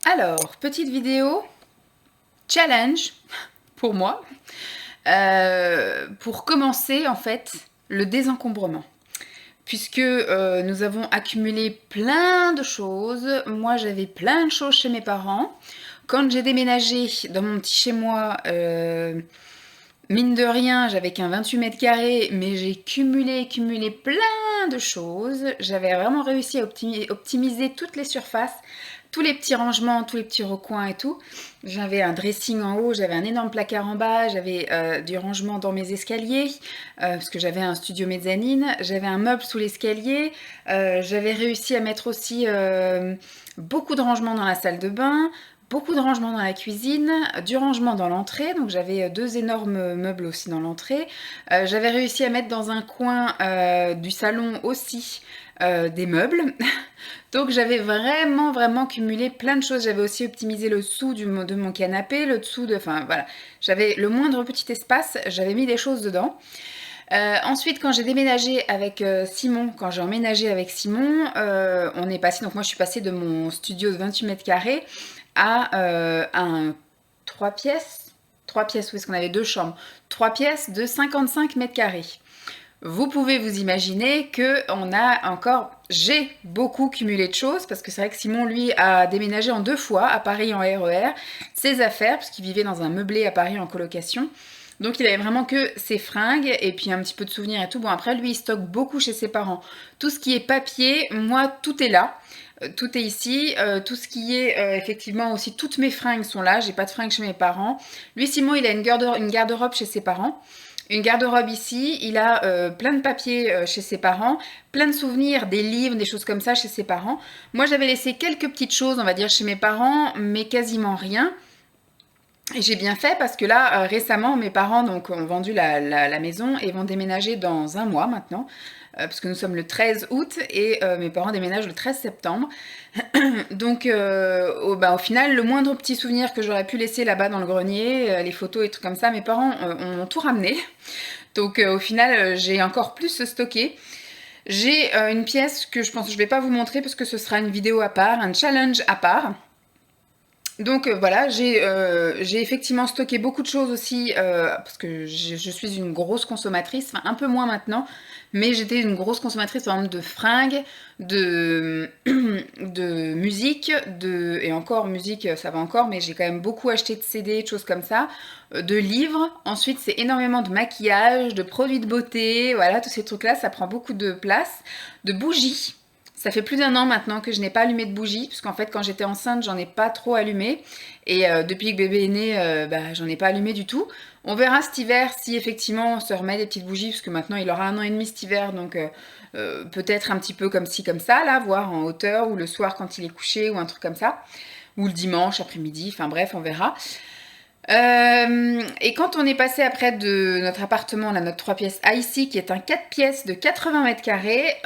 Alors, petite vidéo challenge pour moi pour commencer en fait le désencombrement. Puisque nous avons accumulé plein de choses. Moi j'avais plein de choses chez mes parents. Quand j'ai déménagé dans mon petit chez moi, mine de rien, j'avais qu'un 28 mètres carrés, mais j'ai cumulé plein de choses. J'avais vraiment réussi à optimiser toutes les surfaces, tous les petits rangements, tous les petits recoins et tout. J'avais un dressing en haut, j'avais un énorme placard en bas, j'avais du rangement dans mes escaliers, parce que j'avais un studio mezzanine, j'avais un meuble sous l'escalier, j'avais réussi à mettre aussi beaucoup de rangements dans la salle de bain, beaucoup de rangement dans la cuisine, du rangement dans l'entrée, donc j'avais deux énormes meubles aussi dans l'entrée. J'avais réussi à mettre dans un coin du salon aussi des meubles. Donc j'avais vraiment cumulé plein de choses. J'avais aussi optimisé le dessous de mon canapé, le dessous de... Enfin voilà, j'avais le moindre petit espace, j'avais mis des choses dedans. Ensuite, quand j'ai déménagé avec Simon, quand j'ai emménagé avec Simon, on est passé, donc moi je suis passée de mon studio de 28 mètres carrés à un 3 pièces, 3 pièces, où est-ce qu'on avait deux chambres, 3 pièces de 55 mètres carrés. Vous pouvez vous imaginer que j'ai beaucoup cumulé de choses, parce que c'est vrai que Simon, lui, a déménagé en 2 fois, à Paris en RER, ses affaires, parce qu'il vivait dans un meublé à Paris en colocation. Donc il avait vraiment que ses fringues et puis un petit peu de souvenirs et tout. Bon, après, lui, il stocke beaucoup chez ses parents. Tout ce qui est papier, moi, tout est là. Tout est ici. Tout ce qui est, effectivement, aussi, toutes mes fringues sont là. J'ai pas de fringues chez mes parents. Lui, Simon, il a une garde-robe chez ses parents. Une garde-robe ici, il a plein de papiers chez ses parents, plein de souvenirs, des livres, des choses comme ça chez ses parents. Moi, j'avais laissé quelques petites choses, on va dire, chez mes parents, mais quasiment rien. Et j'ai bien fait parce que là, récemment, mes parents donc, ont vendu la maison et vont déménager dans un mois maintenant, parce que nous sommes le 13 août et mes parents déménagent le 13 septembre. Donc au final, le moindre petit souvenir que j'aurais pu laisser là-bas dans le grenier, les photos et trucs comme ça, mes parents ont tout ramené. Donc au final, j'ai encore plus stocké. J'ai une pièce que je pense que je vais pas vous montrer parce que ce sera une vidéo à part, un challenge à part. Donc voilà, j'ai effectivement stocké beaucoup de choses aussi, parce que je suis une grosse consommatrice, enfin un peu moins maintenant, mais j'étais une grosse consommatrice par exemple de fringues, de, de musique, et encore musique ça va encore, mais j'ai quand même beaucoup acheté de CD, de choses comme ça, de livres. Ensuite c'est énormément de maquillage, de produits de beauté, voilà, tous ces trucs là, ça prend beaucoup de place, de bougies. Ça fait plus d'1 an maintenant que je n'ai pas allumé de bougie, puisqu'en fait quand j'étais enceinte j'en ai pas trop allumé, et depuis que bébé est né, j'en ai pas allumé du tout. On verra cet hiver si effectivement on se remet des petites bougies, parce que maintenant il aura 1 an et demi cet hiver, donc peut-être un petit peu comme ci comme ça, là, voir en hauteur, ou le soir quand il est couché, ou un truc comme ça, ou le dimanche après-midi, enfin bref, on verra. Et quand on est passé après de notre appartement, là, notre 3 pièces à ici, qui est un 4 pièces de 80 mètres carrés,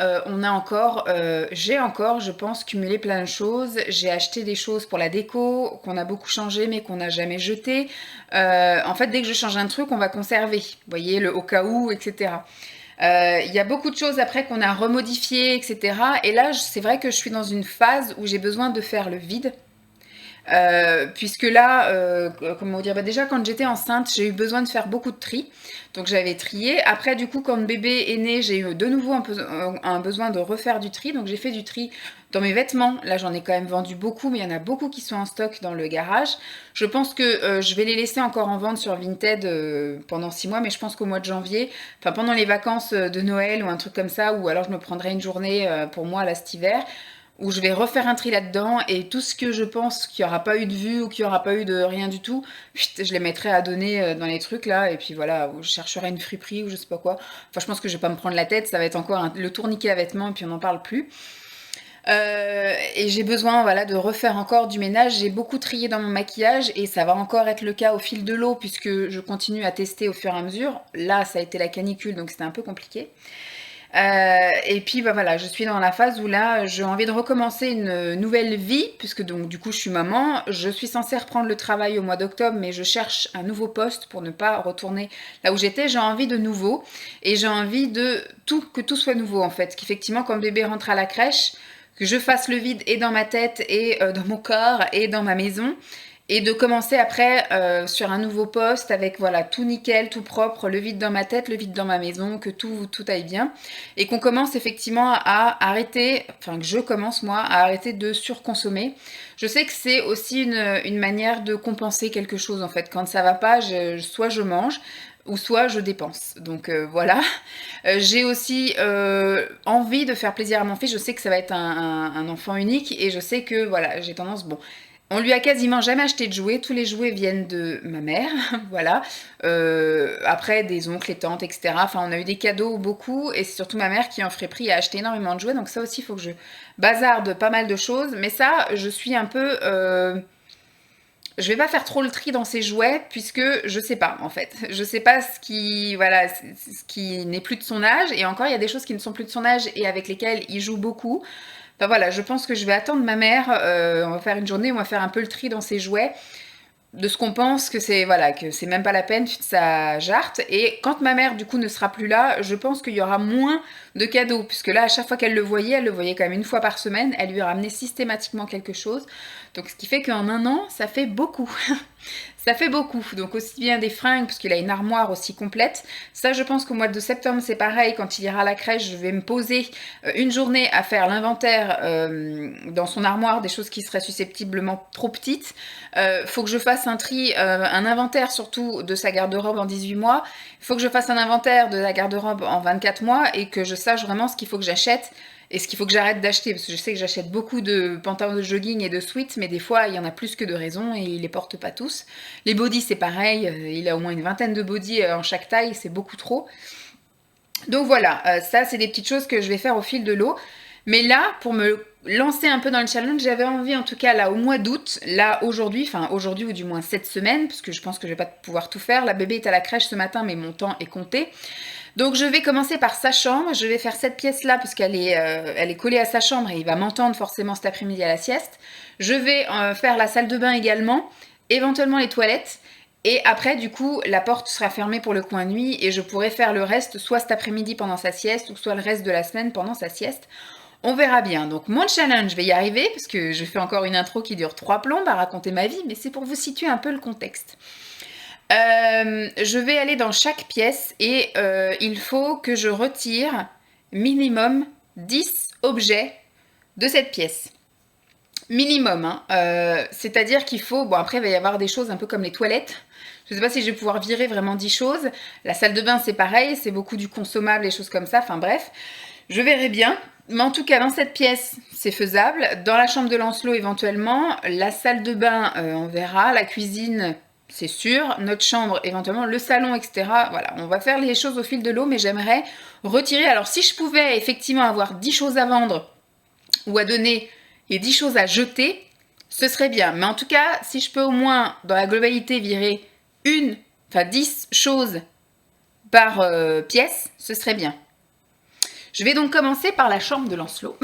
j'ai encore, je pense, cumulé plein de choses. J'ai acheté des choses pour la déco, qu'on a beaucoup changé, mais qu'on n'a jamais jeté. En fait, dès que je change un truc, on va conserver. Vous voyez, le au cas où, etc. Il y a beaucoup de choses après qu'on a remodifiées, etc. Et là, c'est vrai que je suis dans une phase où j'ai besoin de faire le vide. Puisque là, comment dire, déjà quand j'étais enceinte, j'ai eu besoin de faire beaucoup de tri, donc j'avais trié. Après, du coup, quand bébé est né, j'ai eu de nouveau un besoin de refaire du tri, donc j'ai fait du tri dans mes vêtements. Là, j'en ai quand même vendu beaucoup, mais il y en a beaucoup qui sont en stock dans le garage. Je pense que je vais les laisser encore en vente sur Vinted pendant 6 mois, mais je pense qu'au mois de janvier, enfin pendant les vacances de Noël ou un truc comme ça, ou alors je me prendrai une journée pour moi là cet hiver, où je vais refaire un tri là-dedans, et tout ce que je pense qu'il n'y aura pas eu de vue ou qu'il n'y aura pas eu de rien du tout, je les mettrai à donner dans les trucs là, et puis voilà, je chercherai une friperie ou je sais pas quoi. Enfin, je pense que je vais pas me prendre la tête, ça va être encore le tourniquet à vêtements et puis on n'en parle plus. Et j'ai besoin, voilà, de refaire encore du ménage. J'ai beaucoup trié dans mon maquillage et ça va encore être le cas au fil de l'eau, puisque je continue à tester au fur et à mesure. Là, ça a été la canicule, donc c'était un peu compliqué. Et puis voilà, je suis dans la phase où là, j'ai envie de recommencer une nouvelle vie, puisque donc du coup je suis maman. Je suis censée reprendre le travail au mois d'octobre, mais je cherche un nouveau poste pour ne pas retourner là où j'étais. J'ai envie de nouveau, et j'ai envie que tout soit nouveau en fait. Qu'effectivement, quand bébé rentre à la crèche, que je fasse le vide et dans ma tête et dans mon corps et dans ma maison. Et de commencer après sur un nouveau poste avec voilà tout nickel, tout propre, le vide dans ma tête, le vide dans ma maison, que tout aille bien. Et qu'on commence effectivement à arrêter, enfin que je commence moi à arrêter de surconsommer. Je sais que c'est aussi une manière de compenser quelque chose en fait. Quand ça va pas, soit je mange, ou soit je dépense. Donc voilà. J'ai aussi envie de faire plaisir à mon fils. Je sais que ça va être un enfant unique et je sais que voilà, j'ai tendance, bon, on lui a quasiment jamais acheté de jouets. Tous les jouets viennent de ma mère, voilà. Après, des oncles et tantes, etc. Enfin, on a eu des cadeaux beaucoup et c'est surtout ma mère qui en ferait prix à acheter énormément de jouets. Donc ça aussi, il faut que je bazarde pas mal de choses. Mais ça, je suis un peu... je vais pas faire trop le tri dans ces jouets puisque je sais pas en fait. Je sais pas ce qui, voilà, ce qui n'est plus de son âge. Et encore, il y a des choses qui ne sont plus de son âge et avec lesquelles il joue beaucoup. Enfin voilà, je pense que je vais attendre ma mère, on va faire une journée où on va faire un peu le tri dans ses jouets, de ce qu'on pense que c'est voilà, que c'est même pas la peine, ça jarte. Et quand ma mère du coup ne sera plus là, je pense qu'il y aura moins de cadeaux, puisque là à chaque fois qu'elle le voyait, elle le voyait quand même une fois par semaine, elle lui ramenait systématiquement quelque chose. Donc ce qui fait qu'en un an, ça fait beaucoup. Ça fait beaucoup, donc aussi bien des fringues, parce qu'il a une armoire aussi complète. Ça, je pense qu'au mois de septembre, c'est pareil. Quand il ira à la crèche, je vais me poser une journée à faire l'inventaire dans son armoire des choses qui seraient susceptiblement trop petites. Faut que je fasse un tri, un inventaire surtout de sa garde-robe en 18 mois. Il faut que je fasse un inventaire de la garde-robe en 24 mois et que je sache vraiment ce qu'il faut que j'achète. Et ce qu'il faut que j'arrête d'acheter, parce que je sais que j'achète beaucoup de pantalons de jogging et de sweats, mais des fois, il y en a plus que de raisons et il les porte pas tous. Les bodys, c'est pareil, il a au moins une vingtaine de bodys en chaque taille, c'est beaucoup trop. Donc voilà, ça, c'est des petites choses que je vais faire au fil de l'eau. Mais là, pour me lancer un peu dans le challenge, j'avais envie, en tout cas, là, au mois d'août, là, aujourd'hui, enfin, aujourd'hui ou du moins cette semaine, parce que je pense que je vais pas pouvoir tout faire. La bébé est à la crèche ce matin, mais mon temps est compté. Donc je vais commencer par sa chambre, je vais faire cette pièce-là puisqu'elle est, elle est collée à sa chambre et il va m'entendre forcément cet après-midi à la sieste. Je vais faire la salle de bain également, éventuellement les toilettes. Et après, du coup, la porte sera fermée pour le coin nuit et je pourrai faire le reste soit cet après-midi pendant sa sieste ou soit le reste de la semaine pendant sa sieste. On verra bien. Donc mon challenge, je vais y arriver parce que je fais encore une intro qui dure 3 plombes à raconter ma vie, mais c'est pour vous situer un peu le contexte. Je vais aller dans chaque pièce et il faut que je retire minimum 10 objets de cette pièce. Minimum, hein. C'est-à-dire qu'il faut... Bon, après, il va y avoir des choses un peu comme les toilettes. Je ne sais pas si je vais pouvoir virer vraiment 10 choses. La salle de bain, c'est pareil. C'est beaucoup du consommable, des choses comme ça. Enfin bref, je verrai bien. Mais en tout cas, dans cette pièce, c'est faisable. Dans la chambre de Lancelot, éventuellement. La salle de bain, on verra. La cuisine... c'est sûr, notre chambre, éventuellement le salon, etc. Voilà, on va faire les choses au fil de l'eau, mais j'aimerais retirer... Alors, si je pouvais effectivement avoir 10 choses à vendre ou à donner et 10 choses à jeter, ce serait bien. Mais en tout cas, si je peux au moins, dans la globalité, virer 10 choses par pièce, ce serait bien. Je vais donc commencer par la chambre de Lancelot.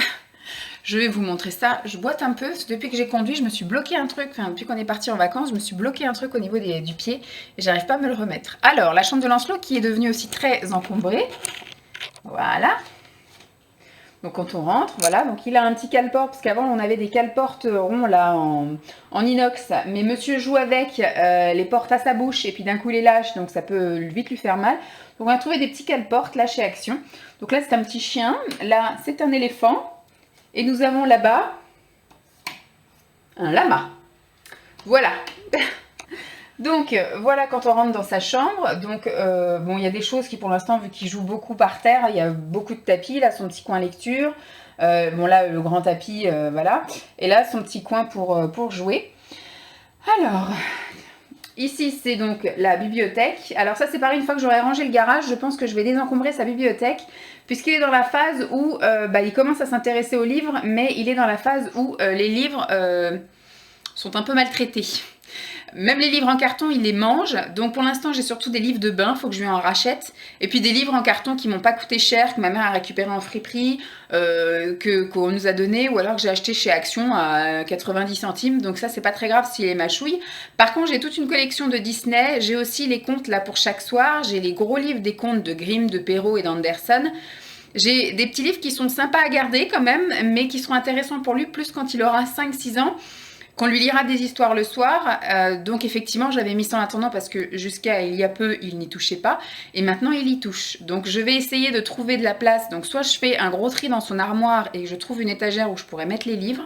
Je vais vous montrer ça. Je boite un peu. Depuis que j'ai conduit, je me suis bloqué un truc. Enfin, depuis qu'on est parti en vacances, je me suis bloqué un truc au niveau du pied. Et j'arrive pas à me le remettre. Alors, la chambre de Lancelot qui est devenue aussi très encombrée. Voilà. Donc quand on rentre, voilà. Donc il a un petit cale-porte. Parce qu'avant, on avait des cale-portes ronds là en inox. Mais monsieur joue avec les portes à sa bouche. Et puis d'un coup, il les lâche. Donc ça peut vite lui faire mal. Donc on a trouvé des petits cale-portes là chez Action. Donc là, c'est un petit chien. Là, c'est un éléphant. Et nous avons là-bas un lama. Voilà. Donc, voilà quand on rentre dans sa chambre. Donc, bon, il y a des choses qui, pour l'instant, vu qu'il joue beaucoup par terre, il y a beaucoup de tapis. Là, son petit coin lecture. Bon, là, le grand tapis, voilà. Et là, son petit coin pour jouer. Alors... ici, c'est donc la bibliothèque. Alors ça, c'est pareil, une fois que j'aurai rangé le garage, je pense que je vais désencombrer sa bibliothèque, puisqu'il est dans la phase où il commence à s'intéresser aux livres, mais il est dans la phase où les livres sont un peu maltraités. Même les livres en carton, il les mange. Donc pour l'instant, j'ai surtout des livres de bain, il faut que je lui en rachète. Et puis des livres en carton qui m'ont pas coûté cher, que ma mère a récupéré en friperie, qu'on nous a donné, ou alors que j'ai acheté chez Action à 90 centimes. Donc ça, c'est pas très grave s'il est mâchouille. Par contre, j'ai toute une collection de Disney. J'ai aussi les contes là pour chaque soir. J'ai les gros livres des contes de Grimm, de Perrault et d'Anderson. J'ai des petits livres qui sont sympas à garder quand même, mais qui seront intéressants pour lui plus quand il aura 5-6 ans, qu'on lui lira des histoires le soir. Donc effectivement, j'avais mis ça en attendant parce que jusqu'à il y a peu, il n'y touchait pas. Et maintenant, il y touche. Donc je vais essayer de trouver de la place. Donc soit je fais un gros tri dans son armoire et je trouve une étagère où je pourrais mettre les livres.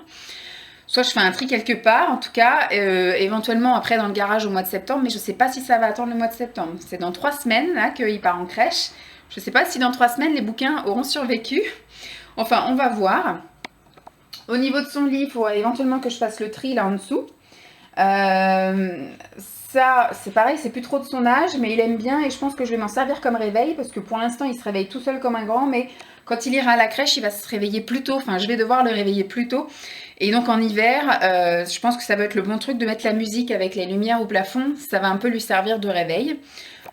Soit je fais un tri quelque part, en tout cas, éventuellement après dans le garage au mois de septembre, mais je ne sais pas si ça va attendre le mois de septembre. C'est dans 3 semaines là qu'il part en crèche. Je ne sais pas si dans 3 semaines les bouquins auront survécu. Enfin, on va voir. Au niveau de son lit, il faudrait éventuellement que je fasse le tri là en dessous. Ça, c'est pareil, c'est plus trop de son âge, mais il aime bien et je pense que je vais m'en servir comme réveil parce que pour l'instant, il se réveille tout seul comme un grand, mais quand il ira à la crèche, il va se réveiller plus tôt. Enfin, je vais devoir le réveiller plus tôt. Et donc en hiver, je pense que ça va être le bon truc de mettre la musique avec les lumières au plafond. Ça va un peu lui servir de réveil.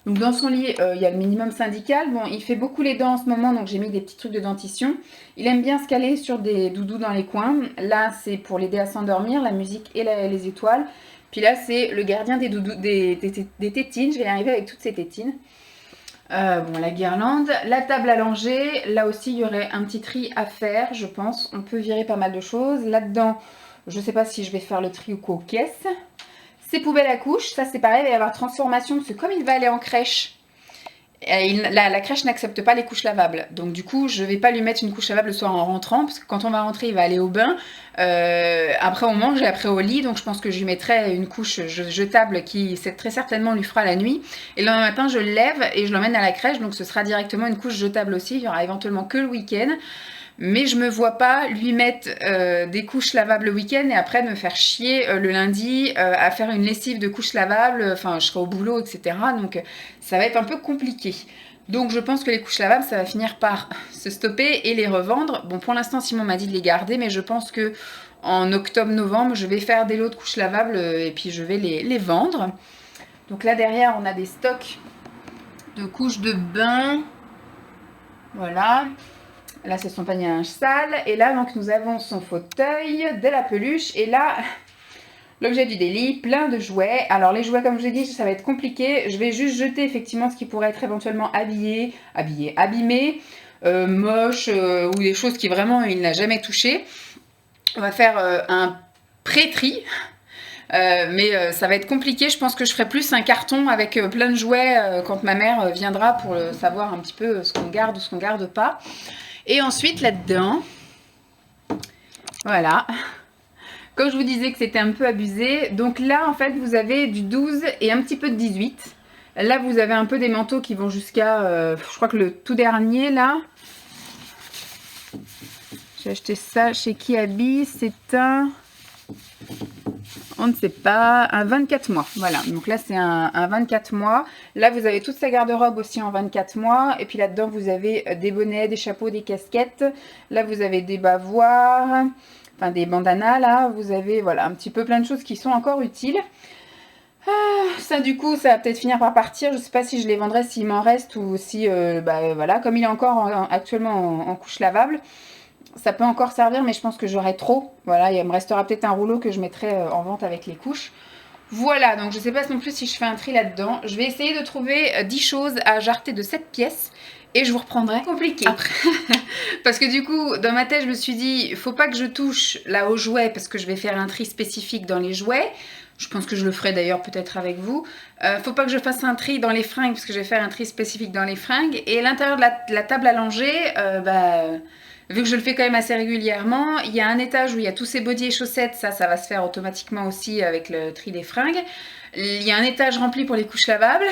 Donc dans son lit, il y a le minimum syndical. Bon, il fait beaucoup les dents en ce moment, donc j'ai mis des petits trucs de dentition. Il aime bien se caler sur des doudous dans les coins. Là, c'est pour l'aider à s'endormir, la musique et les étoiles. Puis là, c'est le gardien des doudous, des tétines. Je vais y arriver avec toutes ces tétines. Bon, la guirlande, la table à langer, là aussi il y aurait un petit tri à faire, je pense. On peut virer pas mal de choses. Là-dedans, je sais pas si je vais faire le tri ou quoi aux caisses. Ces poubelles à couches, ça c'est pareil, il va y avoir transformation, parce que comme il va aller en crèche, la crèche n'accepte pas les couches lavables. Donc du coup, je vais pas lui mettre une couche lavable le soir en rentrant, parce que quand on va rentrer, il va aller au bain. Après on mange et après au lit, donc je pense que je lui mettrai une couche jetable qui très certainement lui fera la nuit. Et le lendemain matin, je le lève et je l'emmène à la crèche, donc ce sera directement une couche jetable aussi. Il y aura éventuellement que le week-end. Mais je me vois pas lui mettre des couches lavables le week-end et après me faire chier le lundi à faire une lessive de couches lavables. Enfin, je serai au boulot, etc. Donc, ça va être un peu compliqué. Donc, je pense que les couches lavables, ça va finir par se stopper et les revendre. Bon, pour l'instant, Simon m'a dit de les garder, mais je pense que en octobre-novembre, je vais faire des lots de couches lavables et puis je vais les vendre. Donc là, derrière, on a des stocks de couches de bain. Voilà. Là, c'est son panier à linge sale. Et là, donc, nous avons son fauteuil, de la peluche. Et là, l'objet du délit, plein de jouets. Alors, les jouets, comme je l'ai dit, ça va être compliqué. Je vais juste jeter, effectivement, ce qui pourrait être éventuellement abîmé, moche, ou des choses qui, vraiment, il n'a jamais touché. On va faire un pré-tri. Mais ça va être compliqué. Je pense que je ferai plus un carton avec plein de jouets quand ma mère viendra pour savoir un petit peu ce qu'on garde ou ce qu'on garde pas. Et ensuite, là-dedans, voilà, comme je vous disais que c'était un peu abusé, donc là, en fait, vous avez du 12 et un petit peu de 18. Là, vous avez un peu des manteaux qui vont jusqu'à, je crois que le tout dernier, là, j'ai acheté ça chez Kiabi, c'est on ne sait pas, un 24 mois. Voilà, donc là c'est un 24 mois. Là vous avez toute sa garde-robe aussi en 24 mois. Et puis là-dedans vous avez des bonnets, des chapeaux, des casquettes. Là vous avez des bavoirs, enfin des bandanas. Là vous avez voilà un petit peu plein de choses qui sont encore utiles. Ça du coup ça va peut-être finir par partir. Je ne sais pas si je les vendrai s'il m'en reste ou si voilà, comme il est encore actuellement en couche lavable. Ça peut encore servir, mais je pense que j'aurai trop. Voilà, il me restera peut-être un rouleau que je mettrai en vente avec les couches. Voilà, donc je ne sais pas non plus si je fais un tri là-dedans. Je vais essayer de trouver 10 choses à jarter de cette pièce. Et je vous reprendrai. Compliqué. Après. Parce que du coup, dans ma tête, je me suis dit, il faut pas que je touche là aux jouets, parce que je vais faire un tri spécifique dans les jouets. Je pense que je le ferai d'ailleurs peut-être avec vous. Faut pas que je fasse un tri dans les fringues, parce que je vais faire un tri spécifique dans les fringues. Et l'intérieur de la table à langer, vu que je le fais quand même assez régulièrement, il y a un étage où il y a tous ces bodys et chaussettes, ça va se faire automatiquement aussi avec le tri des fringues. Il y a un étage rempli pour les couches lavables.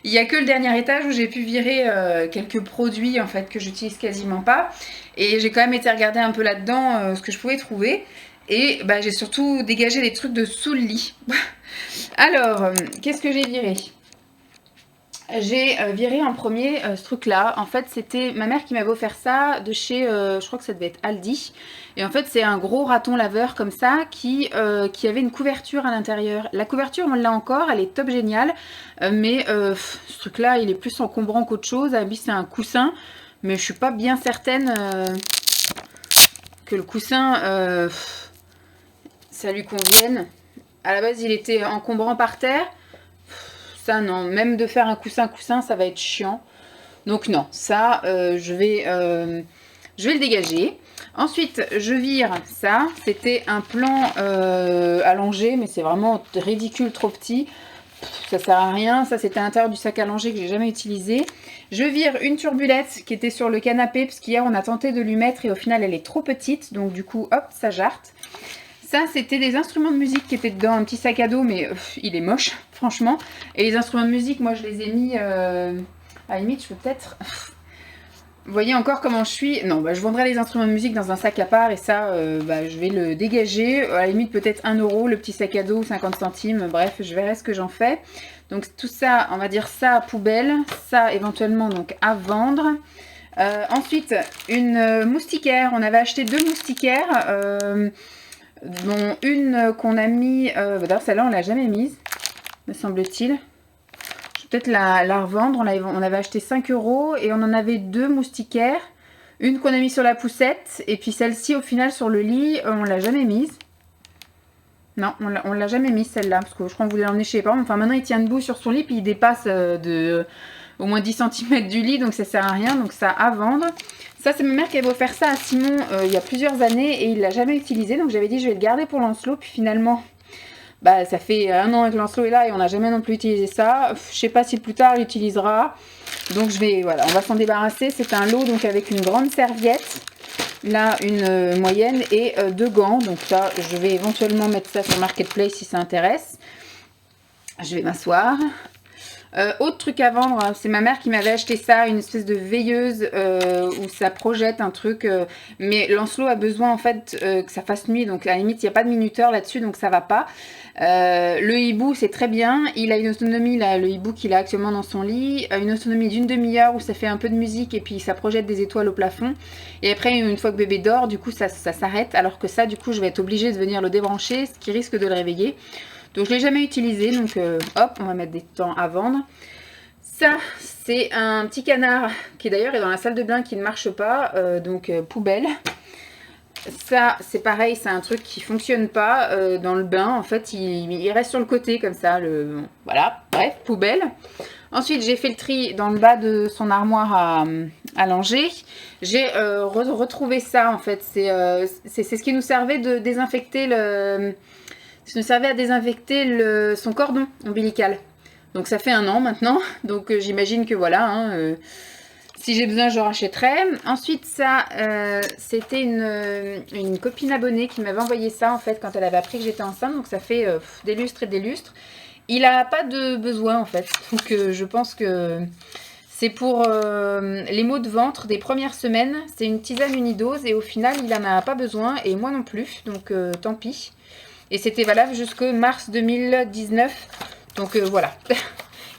Il n'y a que le dernier étage où j'ai pu virer quelques produits en fait que j'utilise quasiment pas. Et j'ai quand même été regarder un peu là-dedans ce que je pouvais trouver. Et j'ai surtout dégagé des trucs de sous le lit. Alors, qu'est-ce que j'ai viré ? J'ai viré en premier ce truc-là. En fait, c'était ma mère qui m'avait offert ça de chez, je crois que ça devait être Aldi. Et en fait, c'est un gros raton laveur comme ça qui avait une couverture à l'intérieur. La couverture, on l'a encore, elle est top géniale. Mais ce truc-là, il est plus encombrant qu'autre chose. Ah oui, c'est un coussin. Mais je suis pas bien certaine que le coussin, ça lui convienne. À la base, il était encombrant par terre. Ça non, même de faire un coussin, ça va être chiant. Donc non, ça, je vais le dégager. Ensuite, je vire ça. C'était un plan allongé, mais c'est vraiment ridicule, trop petit. Ça sert à rien. Ça, c'était à l'intérieur du sac à langer que j'ai jamais utilisé. Je vire une turbulette qui était sur le canapé, parce qu'hier, on a tenté de lui mettre et au final, elle est trop petite. Donc du coup, hop, ça jarte. Ça, c'était des instruments de musique qui étaient dedans, un petit sac à dos, mais il est moche, franchement. Et les instruments de musique, moi, je les ai mis... à la limite, je peux peut-être... Vous voyez encore comment je suis. Non, bah, je vendrai les instruments de musique dans un sac à part et ça, je vais le dégager. À la limite, peut-être 1 euro, le petit sac à dos, 50 centimes. Bref, je verrai ce que j'en fais. Donc tout ça, on va dire ça à poubelle. Ça, éventuellement, donc à vendre. Ensuite, une moustiquaire. On avait acheté 2 moustiquaires, dont une qu'on a mis... D'ailleurs, celle-là, on l'a jamais mise, me semble-t-il. Peut-être la revendre. On avait acheté 5 euros et on en avait 2 moustiquaires. Une qu'on a mis sur la poussette et puis celle-ci au final sur le lit, on l'a jamais mise. Non, on l'a jamais mise celle-là parce que je crois qu'on voulait l'emmener chez les parents. Enfin maintenant il tient debout sur son lit puis il dépasse de au moins 10 cm du lit donc ça sert à rien. Donc ça à vendre. Ça c'est ma mère qui avait offert ça à Simon il y a plusieurs années et il l'a jamais utilisé. Donc j'avais dit je vais le garder pour Lancelot puis finalement... Bah, ça fait 1 an que Lancelot est là et on n'a jamais non plus utilisé ça. Je sais pas si plus tard il utilisera. Donc voilà, on va s'en débarrasser. C'est un lot donc avec une grande serviette, là une moyenne et 2 gants. Donc ça, je vais éventuellement mettre ça sur Marketplace si ça intéresse. Je vais m'asseoir. Autre truc à vendre, c'est ma mère qui m'avait acheté ça, une espèce de veilleuse où ça projette un truc. Mais Lancelot a besoin en fait que ça fasse nuit, donc à la limite il n'y a pas de minuteur là-dessus, donc ça va pas. Le hibou c'est très bien, il a une autonomie, là, le hibou qu'il a actuellement dans son lit, une autonomie d'1 demi-heure où ça fait un peu de musique et puis ça projette des étoiles au plafond. Et après une fois que bébé dort, du coup ça s'arrête, alors que ça du coup je vais être obligée de venir le débrancher, ce qui risque de le réveiller. Donc je ne l'ai jamais utilisé, donc hop, on va mettre des temps à vendre. Ça, c'est un petit canard qui d'ailleurs est dans la salle de bain qui ne marche pas, donc poubelle. Ça, c'est pareil, c'est un truc qui fonctionne pas dans le bain. En fait, il reste sur le côté comme ça. Voilà, bref, poubelle. Ensuite, j'ai fait le tri dans le bas de son armoire à langer. J'ai retrouvé ça, en fait. C'est ce qui nous servait de désinfecter ça nous servait à désinfecter son cordon ombilical. Donc ça fait 1 an maintenant. Donc j'imagine que voilà, si j'ai besoin, je rachèterai. Ensuite, ça, c'était une copine abonnée qui m'avait envoyé ça en fait quand elle avait appris que j'étais enceinte. Donc ça fait des lustres et des lustres. Il n'a pas de besoin en fait. Donc je pense que c'est pour les maux de ventre des premières semaines. C'est une tisane unidose et au final, il n'en a pas besoin et moi non plus. Donc tant pis. Et c'était valable jusqu'au mars 2019. Donc voilà.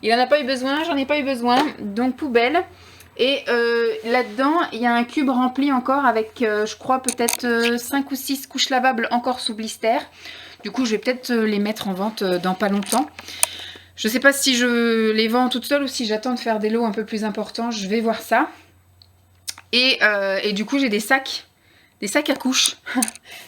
Il n'en a pas eu besoin, j'en ai pas eu besoin. Donc poubelle. Et là-dedans, il y a un cube rempli encore avec, je crois, peut-être 5 ou 6 couches lavables encore sous blister. Du coup, je vais peut-être les mettre en vente dans pas longtemps. Je ne sais pas si je les vends toutes seules ou si j'attends de faire des lots un peu plus importants. Je vais voir ça. Et du coup, j'ai des sacs à couches.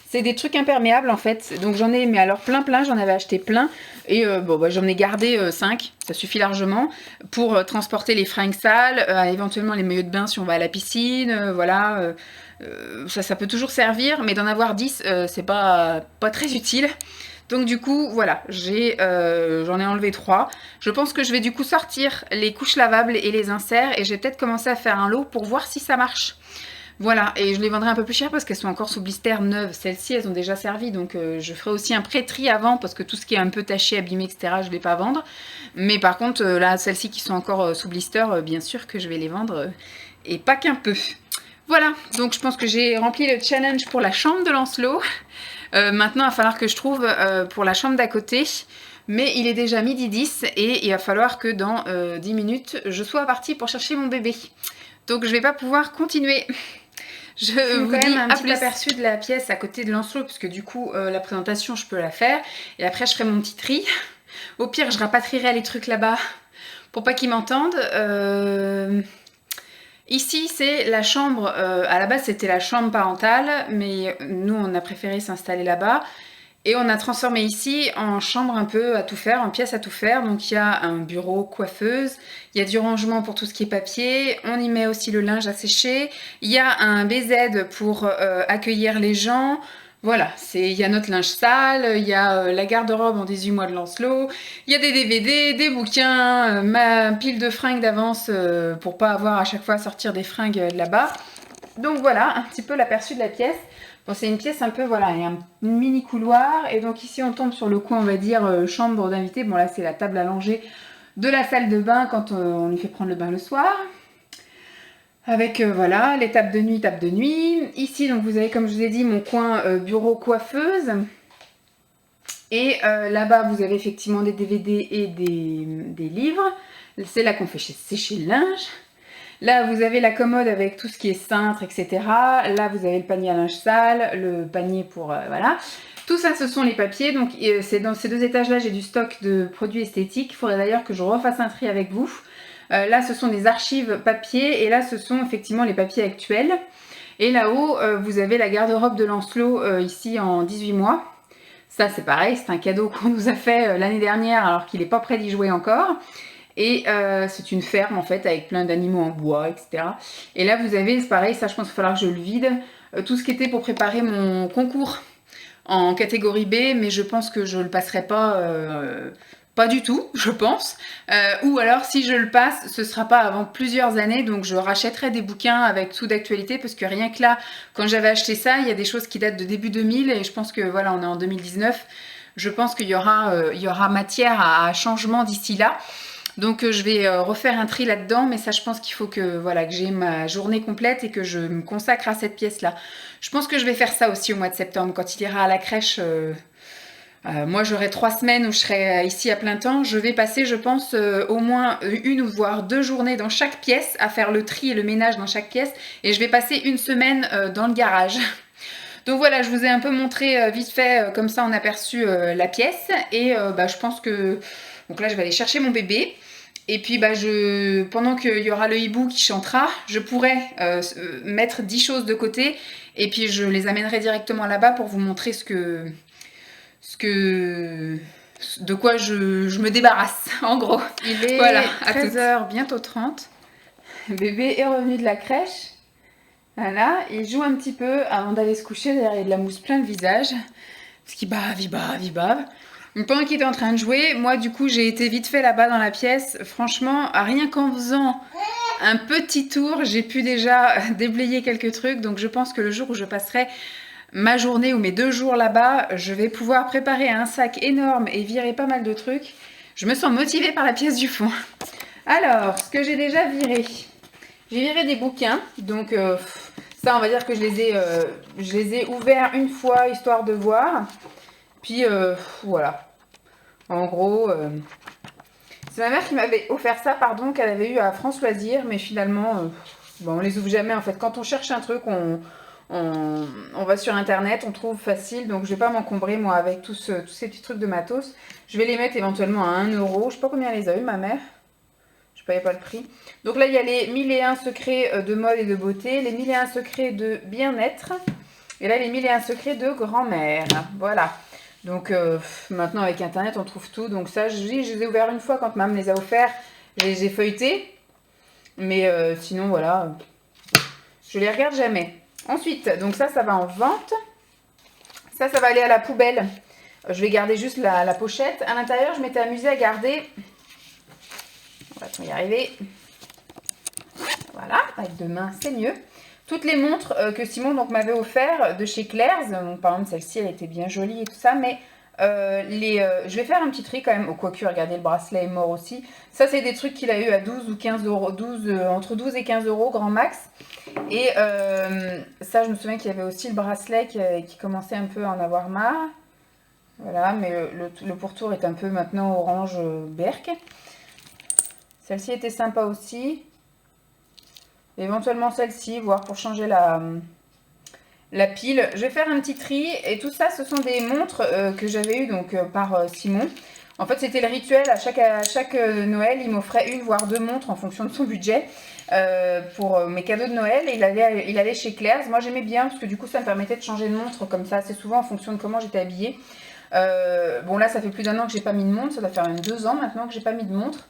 C'est des trucs imperméables en fait. Donc j'en ai, mais alors plein, j'en avais acheté plein. Et j'en ai gardé 5, ça suffit largement pour transporter les fringues sales, éventuellement les maillots de bain si on va à la piscine, voilà. Ça peut toujours servir, mais d'en avoir 10, c'est pas très utile. Donc du coup, voilà, j'en ai enlevé 3. Je pense que je vais du coup sortir les couches lavables et les inserts et je vais peut-être commencer à faire un lot pour voir si ça marche. Voilà, et je les vendrai un peu plus cher parce qu'elles sont encore sous blister neuves. Celles-ci, elles ont déjà servi, donc je ferai aussi un pré-tri avant parce que tout ce qui est un peu taché, abîmé, etc., je ne vais pas vendre. Mais par contre, là, celles-ci qui sont encore sous blister, bien sûr que je vais les vendre, et pas qu'un peu. Voilà, donc je pense que j'ai rempli le challenge pour la chambre de Lancelot. Maintenant, il va falloir que je trouve pour la chambre d'à côté. Mais il est déjà 12h10 et il va falloir que dans 10 minutes, je sois partie pour chercher mon bébé. Donc je ne vais pas pouvoir continuer. Je vous dis un petit aperçu de la pièce à côté de Lancelot, parce que du coup, la présentation, je peux la faire. Et après, je ferai mon petit tri. Au pire, je rapatrierai les trucs là-bas pour pas qu'ils m'entendent. Ici, c'est la chambre. À la base, c'était la chambre parentale, mais nous, on a préféré s'installer là-bas. Et on a transformé ici en chambre un peu à tout faire, en pièce à tout faire. Donc il y a un bureau coiffeuse, il y a du rangement pour tout ce qui est papier, on y met aussi le linge à sécher, il y a un BZ pour accueillir les gens. Voilà, il y a notre linge sale, il y a la garde-robe en 18 mois de Lancelot, il y a des DVD, des bouquins, ma pile de fringues d'avance pour pas avoir à chaque fois à sortir des fringues de là-bas. Donc voilà, un petit peu l'aperçu de la pièce. Bon, c'est une pièce un peu, voilà, il y a un mini couloir. Et donc ici, on tombe sur le coin, on va dire, chambre d'invité. Bon, là, c'est la table à langer de la salle de bain quand on lui fait prendre le bain le soir. Avec, voilà, les tables de nuit, table de nuit. Ici, donc, vous avez, comme je vous ai dit, mon coin bureau coiffeuse. Et là-bas, vous avez effectivement des DVD et des livres. C'est là qu'on fait sécher le linge. Là, vous avez la commode avec tout ce qui est cintre, etc. Là, vous avez le panier à linge sale, le panier pour... voilà. Tout ça, ce sont les papiers. Donc, c'est dans ces 2 étages-là, j'ai du stock de produits esthétiques. Il faudrait d'ailleurs que je refasse un tri avec vous. Là, ce sont des archives papier. Et là, ce sont effectivement les papiers actuels. Et là-haut, vous avez la garde-robe de Lancelot, ici en 18 mois. Ça, c'est pareil, c'est un cadeau qu'on nous a fait l'année dernière, alors qu'il n'est pas prêt d'y jouer encore. Et c'est une ferme en fait avec plein d'animaux en bois, etc. Et là vous avez, c'est pareil, ça je pense qu'il va falloir que je le vide. Tout ce qui était pour préparer mon concours en catégorie B, mais je pense que je le passerai pas du tout, je pense. Ou alors si je le passe, ce sera pas avant plusieurs années, donc je rachèterai des bouquins avec tout d'actualité, parce que rien que là, quand j'avais acheté ça, il y a des choses qui datent de début 2000, et je pense que voilà, on est en 2019. Je pense qu'il y aura matière à changement d'ici là. Donc je vais refaire un tri là-dedans, mais ça je pense qu'il faut que voilà que j'ai ma journée complète et que je me consacre à cette pièce-là. Je pense que je vais faire ça aussi au mois de septembre, quand il ira à la crèche. Moi j'aurai 3 semaines où je serai ici à plein temps. Je vais passer, je pense, au moins 1 ou voire 2 journées dans chaque pièce à faire le tri et le ménage dans chaque pièce. Et je vais passer 1 semaine dans le garage. Donc voilà, je vous ai un peu montré vite fait, comme ça en aperçu, la pièce. Et je pense que... Donc là, je vais aller chercher mon bébé. Et puis, pendant qu'il y aura le hibou qui chantera, je pourrai mettre 10 choses de côté. Et puis, je les amènerai directement là-bas pour vous montrer de quoi je me débarrasse, en gros. Il est voilà, 13h, bientôt 30. Bébé est revenu de la crèche. Voilà, il joue un petit peu avant d'aller se coucher. D'ailleurs, il y a de la mousse plein le visage. Parce qu'il bave, il bave, il bave. Donc, pendant qu'il était en train de jouer, moi, du coup, j'ai été vite fait là-bas dans la pièce. Franchement, rien qu'en faisant un petit tour, j'ai pu déjà déblayer quelques trucs. Donc, je pense que le jour où je passerai ma journée ou mes 2 jours là-bas, je vais pouvoir préparer un sac énorme et virer pas mal de trucs. Je me sens motivée par la pièce du fond. Alors, ce que j'ai déjà viré. J'ai viré des bouquins, donc ça on va dire que je les ai ouverts une fois histoire de voir. Puis voilà, en gros, c'est ma mère qui m'avait offert ça, pardon, qu'elle avait eu à France Loisirs, mais finalement, on les ouvre jamais en fait. Quand on cherche un truc, on va sur internet, on trouve facile, donc je vais pas m'encombrer moi avec tous ces petits trucs de matos. Je vais les mettre éventuellement à 1 €, je sais pas combien elle les a eu ma mère. Je ne payais pas le prix. Donc là, il y a les 1001 secrets de mode et de beauté, les 1001 secrets de bien-être, et là, les 1001 secrets de grand-mère. Voilà. Donc maintenant, avec Internet, on trouve tout. Donc ça, je les ai ouverts une fois quand maman me les a offerts. Je les ai feuilletés. Mais sinon, voilà, je les regarde jamais. Ensuite, donc ça va en vente. Ça va aller à la poubelle. Je vais garder juste la pochette. À l'intérieur, je m'étais amusée à garder... On va y arriver. Voilà, avec 2 mains, c'est mieux. Toutes les montres que Simon m'avait offert de chez Claire's. Donc, par exemple, celle-ci, elle était bien jolie et tout ça. Mais je vais faire un petit tri quand même. Quoique, regardez, le bracelet est mort aussi. Ça, c'est des trucs qu'il a eu à 12 ou 15 €. Entre 12 et 15 € grand max. Et ça, je me souviens qu'il y avait aussi le bracelet qui commençait un peu à en avoir marre. Voilà, mais le pourtour est un peu maintenant orange berk. Celle-ci était sympa aussi. Éventuellement celle-ci, voire pour changer la pile. Je vais faire un petit tri. Et tout ça, ce sont des montres que j'avais eues par Simon. En fait, c'était le rituel. À chaque Noël, il m'offrait 1 voire 2 montres en fonction de son budget pour mes cadeaux de Noël. Et il allait chez Claire's. Moi, j'aimais bien parce que du coup, ça me permettait de changer de montre comme ça assez souvent en fonction de comment j'étais habillée. Bon là ça fait plus d'1 an que j'ai pas mis de montre, ça doit faire même 2 ans maintenant que j'ai pas mis de montre.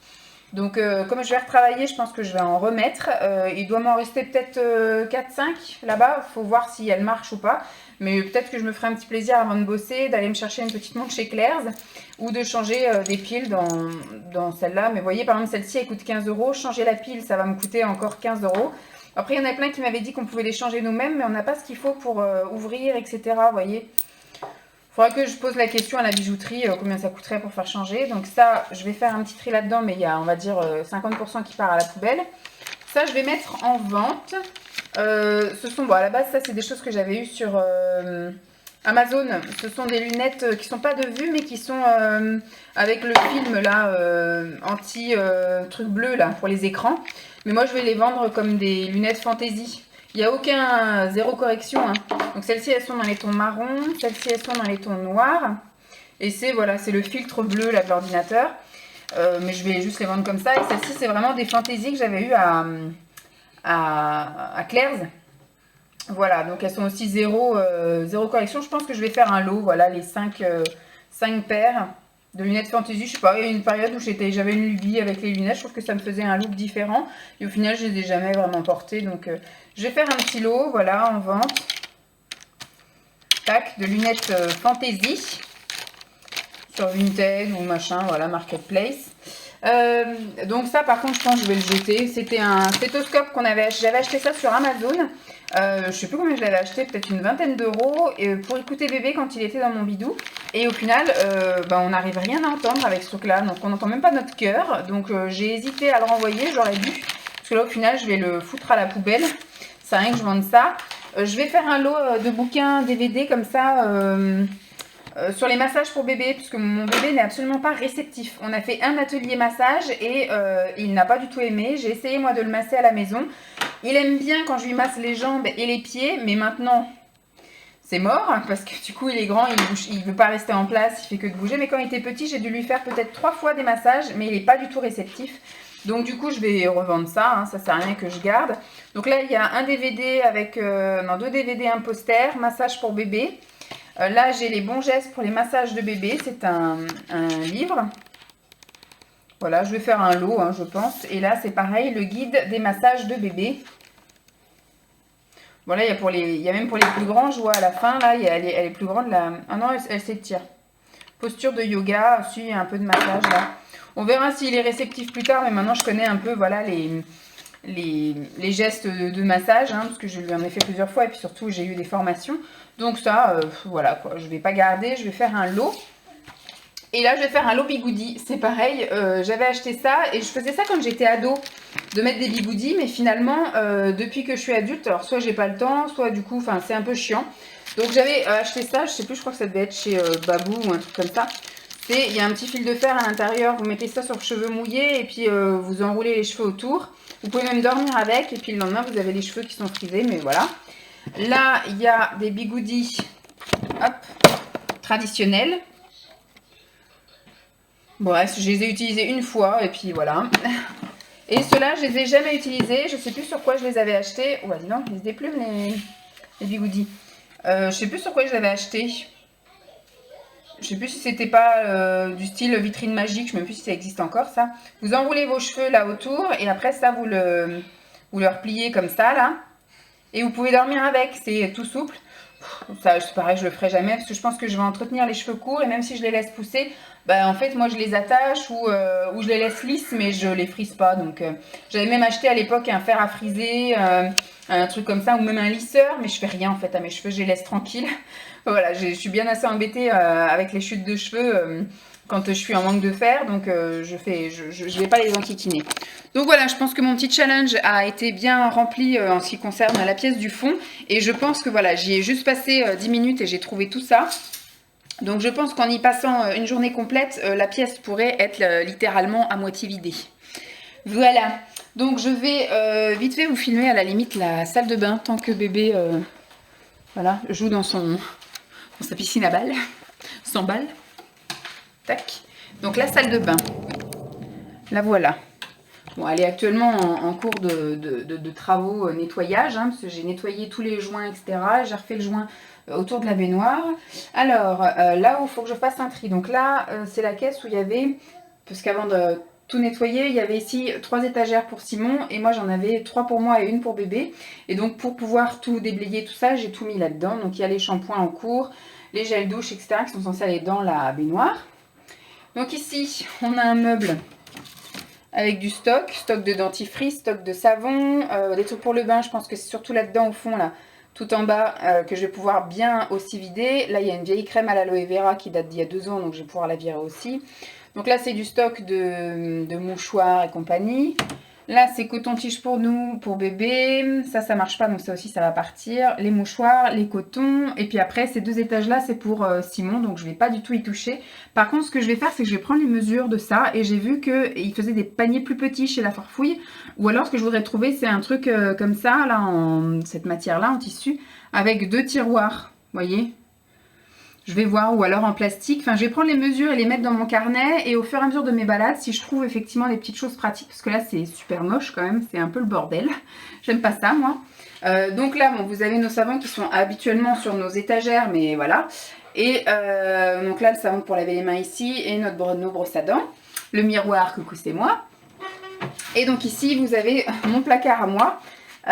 Donc comme je vais retravailler, je pense que je vais en remettre. Il doit m'en rester peut-être 4-5 là-bas, faut voir si elle marche ou pas. Mais peut-être que je me ferai un petit plaisir avant de bosser, d'aller me chercher une petite montre chez Claire's ou de changer des piles dans celle-là. Mais vous voyez, par exemple, celle-ci, elle coûte 15 €. Changer la pile, ça va me coûter encore 15 €. Après, il y en a plein qui m'avaient dit qu'on pouvait les changer nous-mêmes, mais on n'a pas ce qu'il faut pour ouvrir, etc. Vous voyez. Il faudra que je pose la question à la bijouterie, combien ça coûterait pour faire changer. Donc ça, je vais faire un petit tri là-dedans, mais il y a, on va dire, 50% qui part à la poubelle. Ça, je vais mettre en vente. Ce sont, bon, à la base, ça, c'est des choses que j'avais eues sur Amazon. Ce sont des lunettes qui sont pas de vue, mais qui sont avec le film, là, anti-truc bleu, là, pour les écrans. Mais moi, je vais les vendre comme des lunettes fantaisie. Il n'y a aucun zéro correction, hein. Donc celles-ci, elles sont dans les tons marron, celles-ci, elles sont dans les tons noirs. Et c'est voilà, c'est le filtre bleu là de l'ordinateur. Mais je vais juste les vendre comme ça. Et celles-ci, c'est vraiment des fantaisies que j'avais eues à Claire's. Voilà, donc elles sont aussi zéro correction. Je pense que je vais faire un lot, voilà, les 5 paires de lunettes fantasy. Je sais pas, il y a une période où j'avais une lubie avec les lunettes. Je trouve que ça me faisait un look différent. Et au final, je les ai jamais vraiment portées. Donc je vais faire un petit lot, voilà, en vente. Tac, de lunettes fantasy. Sur Vinted ou machin, voilà, Marketplace. Donc ça, par contre, je pense que je vais le jeter. C'était un stéthoscope j'avais acheté ça sur Amazon. Je sais plus combien je l'avais acheté, peut-être une vingtaine d'euros, pour écouter bébé quand il était dans mon bidou. Et au final, on n'arrive rien à entendre avec ce truc-là. Donc on n'entend même pas notre cœur. Donc j'ai hésité à le renvoyer, j'aurais dû. Parce que là, au final, je vais le foutre à la poubelle. Ça sert à rien que je vende ça. Je vais faire un lot de bouquins DVD comme ça. Sur les massages pour bébé, puisque mon bébé n'est absolument pas réceptif. On a fait un atelier massage et il n'a pas du tout aimé. J'ai essayé moi de le masser à la maison. Il aime bien quand je lui masse les jambes et les pieds, mais maintenant c'est mort parce que du coup il est grand, il ne veut pas rester en place, il fait que de bouger. Mais quand il était petit, j'ai dû lui faire peut-être 3 fois des massages, mais il n'est pas du tout réceptif. Donc du coup je vais revendre ça, hein, ça sert à rien que je garde. Donc là il y a un DVD avec, non 2 DVD, un poster, massage pour bébé. Là, j'ai les bons gestes pour les massages de bébé. C'est un livre. Voilà, je vais faire un lot, hein, je pense. Et là, c'est pareil, le guide des massages de bébé. Voilà, il y a même pour les plus grands, je vois à la fin, là, elle est plus grande. Là. Ah non, elle s'étire. Posture de yoga, aussi, il y a un peu de massage, là. On verra s'il est réceptif plus tard, mais maintenant, je connais un peu, voilà, les gestes de massage, hein, parce que je lui en ai fait plusieurs fois, et puis surtout, j'ai eu des formations. Donc ça, voilà quoi, je vais pas garder, je vais faire un lot. Et là, je vais faire un lot bigoudi. C'est pareil, j'avais acheté ça et je faisais ça quand j'étais ado, de mettre des bigoudis. Mais finalement, depuis que je suis adulte, alors soit j'ai pas le temps, soit du coup, enfin c'est un peu chiant. Donc j'avais acheté ça, je sais plus, je crois que ça devait être chez Babou ou un truc comme ça. Il y a un petit fil de fer à l'intérieur, vous mettez ça sur le cheveu mouillé et puis vous enroulez les cheveux autour. Vous pouvez même dormir avec et puis le lendemain, vous avez les cheveux qui sont frisés, mais voilà. Là, il y a des bigoudis, hop, traditionnels. Bref, je les ai utilisés une fois et puis voilà. Et ceux-là, je les ai jamais utilisés. Je sais plus sur quoi je les avais achetés. Oh, dis donc, ils se déplument les bigoudis. Je sais plus sur quoi je les avais achetés. Je sais plus si c'était pas du style vitrine magique. Je ne sais même plus si ça existe encore, ça. Vous enroulez vos cheveux là autour et après ça, vous le repliez comme ça, là. Et vous pouvez dormir avec, c'est tout souple. Ça, c'est pareil, je le ferai jamais parce que je pense que je vais entretenir les cheveux courts et même si je les laisse pousser, bah, en fait, moi je les attache ou je les laisse lisses, mais je les frise pas. Donc, j'avais même acheté à l'époque un fer à friser, un truc comme ça, ou même un lisseur, mais je fais rien en fait à mes cheveux, je les laisse tranquilles. Voilà, je suis bien assez embêtée avec les chutes de cheveux. Quand je suis en manque de fer, donc je vais pas les enquiquiner. Donc voilà, je pense que mon petit challenge a été bien rempli en ce qui concerne la pièce du fond. Et je pense que voilà, j'y ai juste passé 10 minutes et j'ai trouvé tout ça. Donc je pense qu'en y passant une journée complète, la pièce pourrait être littéralement à moitié vidée. Voilà, donc je vais vite fait vous filmer à la limite la salle de bain tant que bébé voilà, joue dans sa piscine à balles, sans balles. Tac. Donc la salle de bain, la voilà. Bon, elle est actuellement en cours de travaux nettoyage, hein, parce que j'ai nettoyé tous les joints, etc. J'ai refait le joint autour de la baignoire. Alors, là où il faut que je fasse un tri. Donc là, c'est la caisse où il y avait, parce qu'avant de tout nettoyer, il y avait ici 3 étagères pour Simon, et moi j'en avais 3 pour moi et une pour bébé. Et donc pour pouvoir tout déblayer, tout ça, j'ai tout mis là-dedans. Donc il y a les shampoings en cours, les gels douche, etc. qui sont censés aller dans la baignoire. Donc ici, on a un meuble avec du stock de dentifrice, stock de savon, des trucs pour le bain. Je pense que c'est surtout là-dedans au fond, là, tout en bas, que je vais pouvoir bien aussi vider. Là, il y a une vieille crème à l'aloe vera qui date d'il y a 2 ans, donc je vais pouvoir la virer aussi. Donc là, c'est du stock de mouchoirs et compagnie. Là, c'est coton-tige pour nous, pour bébé. Ça marche pas, donc ça aussi, ça va partir. Les mouchoirs, les cotons. Et puis après, ces 2 étages-là, c'est pour Simon, donc je vais pas du tout y toucher. Par contre, ce que je vais faire, c'est que je vais prendre les mesures de ça. Et j'ai vu qu'il faisait des paniers plus petits chez La Farfouille. Ou alors, ce que je voudrais trouver, c'est un truc comme ça, là, en cette matière-là, en tissu, avec 2 tiroirs. Vous voyez ? Je vais voir, ou alors en plastique. Enfin, je vais prendre les mesures et les mettre dans mon carnet. Et au fur et à mesure de mes balades, si je trouve effectivement des petites choses pratiques, parce que là, c'est super moche quand même. C'est un peu le bordel. J'aime pas ça, moi. Donc là, bon, vous avez nos savons qui sont habituellement sur nos étagères, mais voilà. Et donc là, le savon pour laver les mains ici. Et nos brosses à dents. Le miroir, coucou, c'est moi. Et donc ici, vous avez mon placard à moi.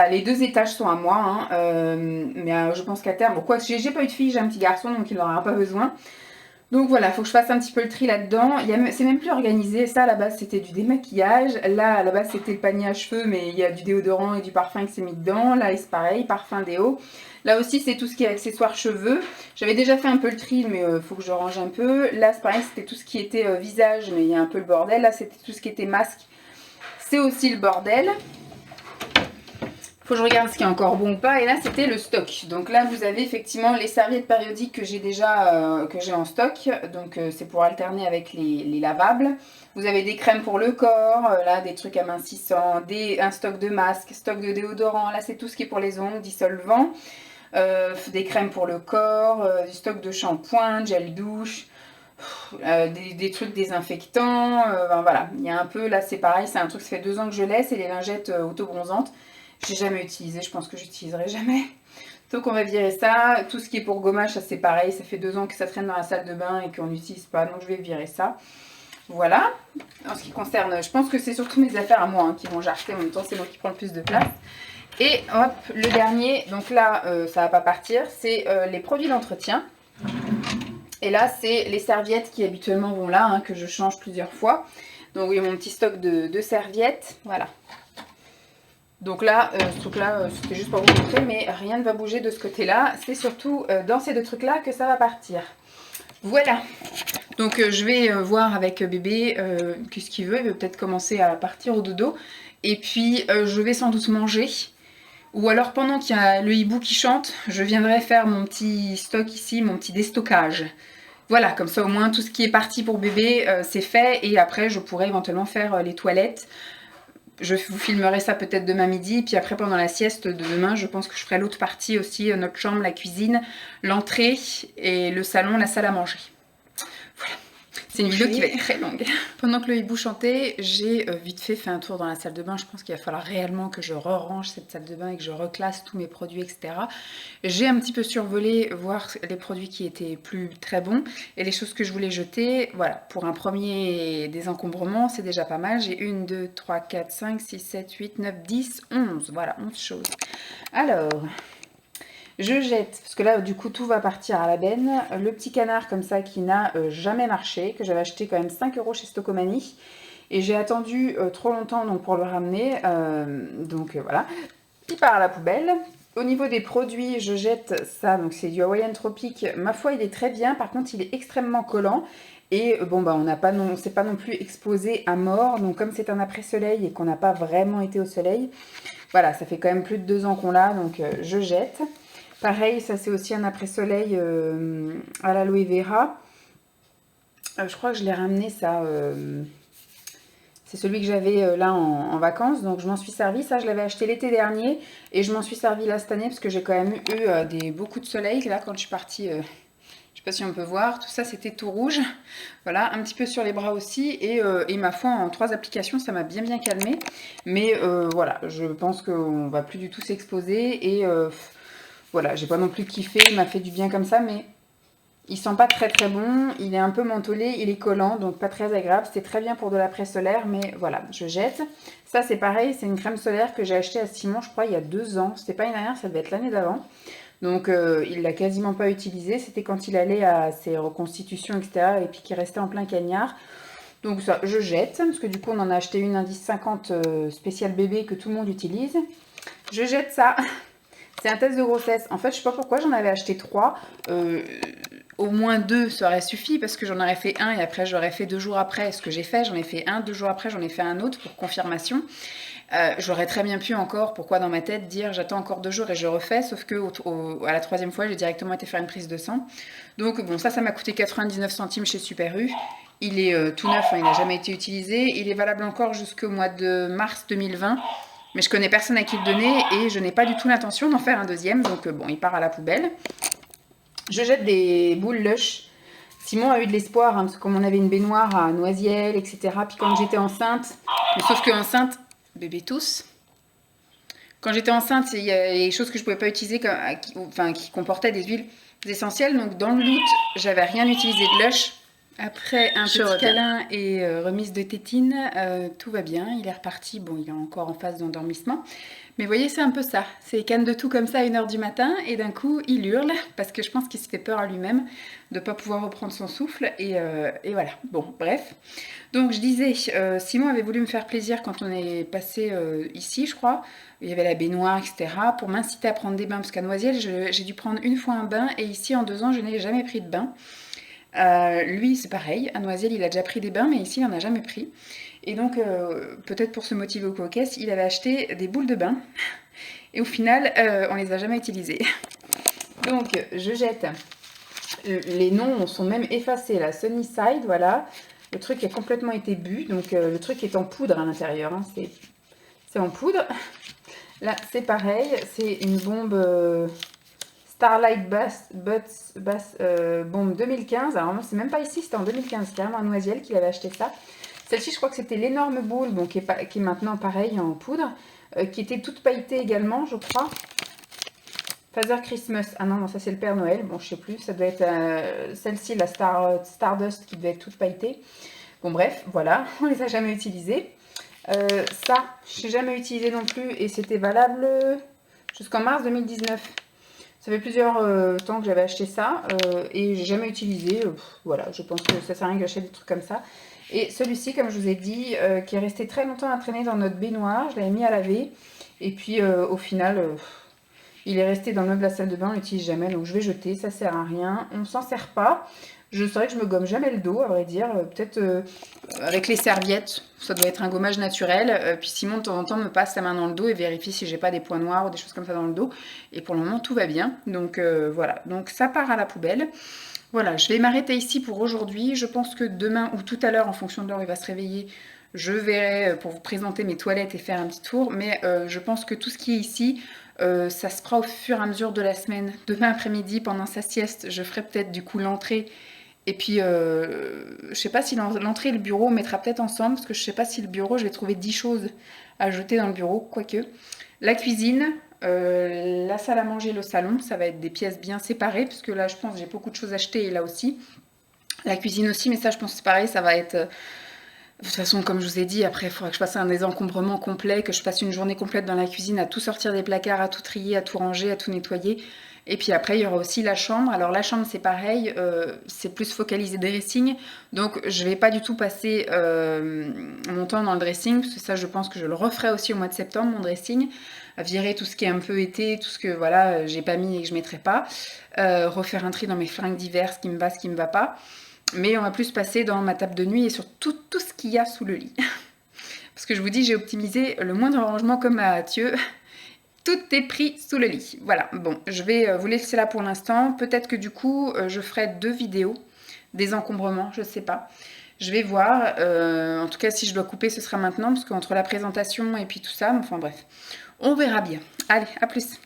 Les 2 étages sont à moi, hein, mais je pense qu'à terme, bon, quoi, j'ai pas eu de fille, j'ai un petit garçon, donc il n'en aura pas besoin. Donc voilà, il faut que je fasse un petit peu le tri là-dedans. C'est même plus organisé. Ça, à la base, c'était du démaquillage. Là, à la base, c'était le panier à cheveux, mais il y a du déodorant et du parfum qui s'est mis dedans. Là, c'est pareil, parfum, déo. Là aussi, c'est tout ce qui est accessoires cheveux. J'avais déjà fait un peu le tri, mais il faut que je range un peu. Là, c'est pareil, c'était tout ce qui était visage, mais il y a un peu le bordel. Là, c'était tout ce qui était masque. C'est aussi le bordel. Faut que je regarde ce qui est encore bon ou pas. Et là, c'était le stock. Donc là, vous avez effectivement les serviettes périodiques que j'ai déjà que j'ai en stock. Donc c'est pour alterner avec les lavables. Vous avez des crèmes pour le corps, là des trucs amincissants, un stock de masques, stock de déodorant. Là, c'est tout ce qui est pour les ongles, dissolvant. Des crèmes pour le corps, du stock de shampoing, gel douche. Des trucs désinfectants, voilà, il y a un peu, là c'est pareil, c'est un truc, ça fait 2 ans que je laisse, et les lingettes auto-bronzantes, j'ai jamais utilisé, je pense que j'utiliserai jamais. Donc on va virer ça. Tout ce qui est pour gommage, ça c'est pareil, ça fait 2 ans que ça traîne dans la salle de bain et qu'on n'utilise pas, donc je vais virer ça. Voilà. En ce qui concerne, je pense que c'est surtout mes affaires à moi qui vont jarter, en même temps c'est moi qui prends le plus de place. Et hop, le dernier, donc là ça va pas partir, c'est les produits d'entretien. Et là, c'est les serviettes qui habituellement vont là, hein, que je change plusieurs fois. Donc oui, mon petit stock de serviettes, voilà. Donc là, ce truc-là, c'était juste pour vous montrer, mais rien ne va bouger de ce côté-là. C'est surtout dans ces 2 trucs-là que ça va partir. Voilà. Donc je vais voir avec bébé qu'est-ce qu'il veut. Il veut peut-être commencer à partir au dodo. Et puis, je vais sans doute manger. Ou alors pendant qu'il y a le hibou qui chante, je viendrai faire mon petit stock ici, mon petit déstockage. Voilà, comme ça au moins tout ce qui est parti pour bébé, c'est fait. Et après, je pourrai éventuellement faire les toilettes. Je vous filmerai ça peut-être demain midi. Puis après, pendant la sieste de demain, je pense que je ferai l'autre partie aussi, notre chambre, la cuisine, l'entrée et le salon, la salle à manger. Voilà. C'est une vidéo qui va être très longue. Pendant que le hibou chantait, j'ai vite fait un tour dans la salle de bain. Je pense qu'il va falloir réellement que je range cette salle de bain et que je reclasse tous mes produits, etc. J'ai un petit peu survolé, voir les produits qui étaient plus très bons et les choses que je voulais jeter. Voilà, pour un premier désencombrement, c'est déjà pas mal. J'ai 1, 2, 3, 4, 5, 6, 7, 8, 9, 10, 11. Voilà, 11 choses. Alors... je jette, parce que là, du coup, tout va partir à la benne. Le petit canard comme ça qui n'a jamais marché, que j'avais acheté quand même 5 € chez Stocomanie. Et j'ai attendu trop longtemps donc, pour le ramener. Voilà. Il part à la poubelle. Au niveau des produits, je jette ça. Donc c'est du Hawaiian Tropic. Ma foi, il est très bien. Par contre, il est extrêmement collant. Et bon, bah, on s'est pas non plus exposé à mort. Donc comme c'est un après-soleil et qu'on n'a pas vraiment été au soleil, voilà, ça fait quand même plus de 2 ans qu'on l'a. Donc je jette. Pareil, ça c'est aussi un après-soleil à l'aloe vera. Je crois que je l'ai ramené ça. C'est celui que j'avais là en vacances. Donc je m'en suis servi. Ça, je l'avais acheté l'été dernier. Et je m'en suis servi là cette année parce que j'ai quand même eu beaucoup de soleil. Là, quand je suis partie Je sais pas si on peut voir, tout ça c'était tout rouge. Voilà, un petit peu sur les bras aussi. Et ma foi, en 3 applications, ça m'a bien calmé. Mais voilà, je pense qu'on va plus du tout s'exposer. Et voilà, j'ai pas non plus kiffé, il m'a fait du bien comme ça, mais il sent pas très bon. Il est un peu mentholé, il est collant, donc pas très agréable. C'était très bien pour de l'après solaire, mais voilà, je jette. Ça c'est pareil, c'est une crème solaire que j'ai achetée à Simon, je crois, il y a 2 ans. C'était pas une dernière, ça devait être l'année d'avant. Donc il l'a quasiment pas utilisé. C'était quand il allait à ses reconstitutions, etc. Et puis qu'il restait en plein cagnard. Donc ça, je jette, parce que du coup on en a acheté une indice 50 spécial bébé que tout le monde utilise. Je jette ça. C'est un test de grossesse. En fait, je sais pas pourquoi j'en avais acheté 3. Au moins 2, ça aurait suffi parce que j'en aurais fait un et après j'aurais fait 2 jours après. Ce que j'ai fait, j'en ai fait un, 2 jours après, j'en ai fait un autre pour confirmation. J'aurais très bien pu encore, pourquoi dans ma tête, dire j'attends encore 2 jours et je refais, sauf que à la 3e fois, j'ai directement été faire une prise de sang. Donc bon, ça m'a coûté 99 centimes chez Super U. Il est tout neuf, hein, il n'a jamais été utilisé. Il est valable encore jusqu'au mois de mars 2020. Mais je connais personne à qui le donner et je n'ai pas du tout l'intention d'en faire un deuxième. Donc bon, il part à la poubelle. Je jette des boules Lush. Simon a eu de l'espoir, hein, parce que comme on avait une baignoire à Noisiel, etc. Puis quand j'étais enceinte, sauf que enceinte, bébé tous. Quand j'étais enceinte, il y a des choses que je ne pouvais pas utiliser, qui comportaient des huiles essentielles. Donc dans le doute, j'avais rien utilisé de Lush. Après un petit câlin et remise de tétine, tout va bien, il est reparti. Bon, il est encore en phase d'endormissement. Mais vous voyez, c'est un peu ça. C'est canne de tout comme ça à 1h du matin et d'un coup, il hurle parce que je pense qu'il se fait peur à lui-même de ne pas pouvoir reprendre son souffle. Et voilà. Bon, bref. Donc, je disais, Simon avait voulu me faire plaisir quand on est passé ici, je crois. Il y avait la baignoire, etc. pour m'inciter à prendre des bains. Parce qu'à Noisiel, j'ai dû prendre une fois un bain et ici, en 2 ans, je n'ai jamais pris de bain. Lui, c'est pareil. À Noisiel, il a déjà pris des bains, mais ici, il n'en a jamais pris. Et donc, peut-être pour se motiver au coquesse, il avait acheté des boules de bain. Et au final, on les a jamais utilisées. Donc, je jette. Les noms sont même effacés, là. Sunnyside, voilà. Le truc a complètement été bu. Donc, le truc est en poudre à l'intérieur. Hein. C'est en poudre. Là, c'est pareil. C'est une bombe... Starlight Bombe 2015. Alors moi, c'est même pas ici, c'était en 2015, carrément à Noisiel qu'il avait acheté ça. Celle-ci, je crois que c'était l'énorme boule, donc qui est maintenant pareil en poudre, qui était toute pailletée également, je crois. Father Christmas. Ah non, ça c'est le Père Noël. Bon, je sais plus, ça doit être celle-ci, la Stardust, qui devait être toute pailletée. Bon, bref, voilà, on les a jamais utilisées. Ça, je n'ai jamais utilisé non plus et c'était valable jusqu'en mars 2019. Ça fait plusieurs temps que j'avais acheté ça et j'ai jamais utilisé. Voilà, je pense que ça sert à rien que j'achète des trucs comme ça. Et celui-ci, comme je vous ai dit, qui est resté très longtemps à traîner dans notre baignoire, je l'avais mis à laver. Et puis au final, il est resté dans le meuble de la salle de bain, on l'utilise jamais, donc je vais jeter, ça sert à rien. On ne s'en sert pas. C'est vrai que je me gomme jamais le dos, à vrai dire. Peut-être avec les serviettes, ça doit être un gommage naturel. Puis Simon, de temps en temps, me passe sa main dans le dos et vérifie si j'ai pas des points noirs ou des choses comme ça dans le dos. Et pour le moment, tout va bien. Donc voilà, donc ça part à la poubelle. Voilà, je vais m'arrêter ici pour aujourd'hui. Je pense que demain ou tout à l'heure, en fonction de l'heure où il va se réveiller, je verrai pour vous présenter mes toilettes et faire un petit tour. Mais je pense que tout ce qui est ici, ça se fera au fur et à mesure de la semaine. Demain après-midi, pendant sa sieste, je ferai peut-être du coup l'entrée. Et puis, je sais pas si l'entrée et le bureau, on mettra peut-être ensemble, parce que je sais pas si le bureau, je vais trouver 10 choses à jeter dans le bureau, quoique. La cuisine, la salle à manger, le salon, ça va être des pièces bien séparées, parce que là, je pense, j'ai beaucoup de choses achetées, et là aussi. La cuisine aussi, mais ça, je pense que c'est pareil, ça va être... De toute façon, comme je vous ai dit, après, il faudra que je fasse un désencombrement complet, que je passe une journée complète dans la cuisine à tout sortir des placards, à tout trier, à tout ranger, à tout nettoyer. Et puis après, il y aura aussi la chambre. Alors la chambre, c'est pareil, c'est plus focalisé dressing. Donc je vais pas du tout passer mon temps dans le dressing, parce que ça, je pense que je le referai aussi au mois de septembre, mon dressing. Virer tout ce qui est un peu été, tout ce que voilà, j'ai pas mis et que je mettrai pas. Refaire un tri dans mes fringues d'hiver, ce qui me va, ce qui me va pas. Mais on va plus passer dans ma table de nuit et sur tout ce qu'il y a sous le lit. Parce que je vous dis, j'ai optimisé le moindre rangement comme Mathieu. Tout est pris sous le lit. Voilà, bon, je vais vous laisser là pour l'instant. Peut-être que du coup, je ferai 2 vidéos, des encombrements, je sais pas. Je vais voir. En tout cas, si je dois couper, ce sera maintenant, parce qu'entre la présentation et puis tout ça, enfin bref, on verra bien. Allez, à plus.